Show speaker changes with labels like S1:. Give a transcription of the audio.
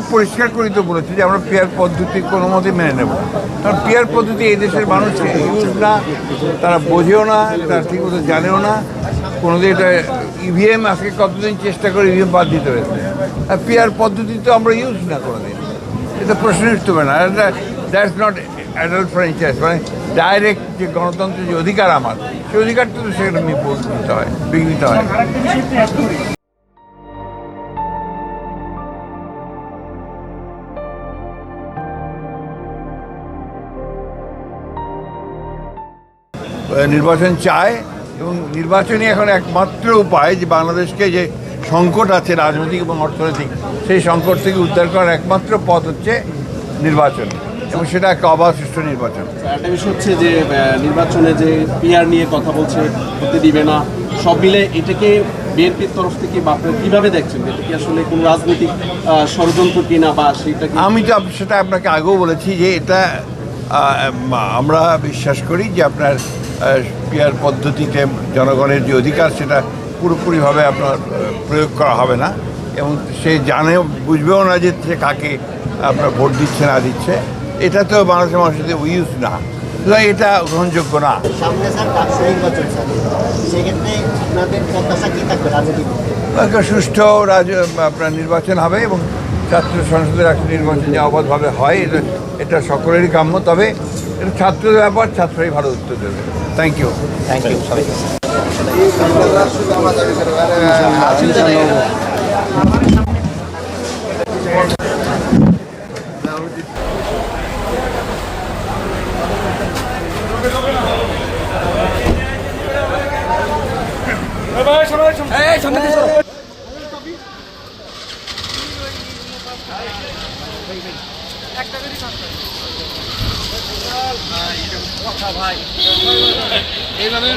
S1: খুব পরিষ্কার করে তো বলেছি যে আমরা পেয়ার পদ্ধতি কোনো মতে মেনে নেব না, কারণ পেয়ার পদ্ধতি এই দেশের মানুষকে ইউজ না, তারা বোঝেও না, তারা ঠিকমতো জানেও না। কোনোদিন এটা ইভিএম আজকে কতদিন চেষ্টা করে ইভিএম বাদ দিতে হয়েছে, আর পেয়ার পদ্ধতি তো আমরা ইউজ না কোনোদিন, এটা প্রশ্নই উঠতে পারে না। দ্যাটস নট অ্যাডাল্ট ফ্র্যাঞ্চাইজ, মানে ডাইরেক্ট যে গণতন্ত্রের যে অধিকার আমার, সেই অধিকারটা তো সেখানে বিঘ্নিত হয়। নির্বাচন চায় এবং নির্বাচনই এখন একমাত্র উপায় যে বাংলাদেশকে যে সংকট আছে রাজনৈতিক এবং অর্থনৈতিক, সেই সংকট থেকে উদ্ধার করার একমাত্র পথ হচ্ছে নির্বাচন, এবং সেটা একটা অবাধ সুষ্ঠু নির্বাচন।
S2: একটা বিষয় হচ্ছে যে নির্বাচনে যে পিআর নিয়ে কথা বলছে, হতে দিবে না, সব মিলে এটাকে বিএনপির তরফ থেকে বা আপনারা কীভাবে দেখছেন? এটা কি আসলে কোনো রাজনৈতিক ষড়যন্ত্র কিনা বা সেটা?
S1: আমি তো সেটা আপনাকে আগেও বলেছি যে এটা আমরা বিশ্বাস করি যে আপনার পিয়ার পদ্ধতিতে জনগণের যে অধিকার সেটা পুরোপুরিভাবে আপনার প্রয়োগ করা হবে না, এবং সে বুঝবেও না যে সে কাকে আপনার ভোট দিচ্ছে না দিচ্ছে। এটা তো বাংলাদেশের মানুষের ইউজ না, এটা গ্রহণযোগ্য না। সুষ্ঠু আপনার নির্বাচন হবে এবং ছাত্র সংসদের একটা নির্বাচন যে অবাধভাবে হয়, এটা সকলেরই কাম্য। তবে এটা ছাত্রদের ব্যাপার, ছাত্রই ভালো উত্তর দেবে। Thank you.
S3: এইভাবে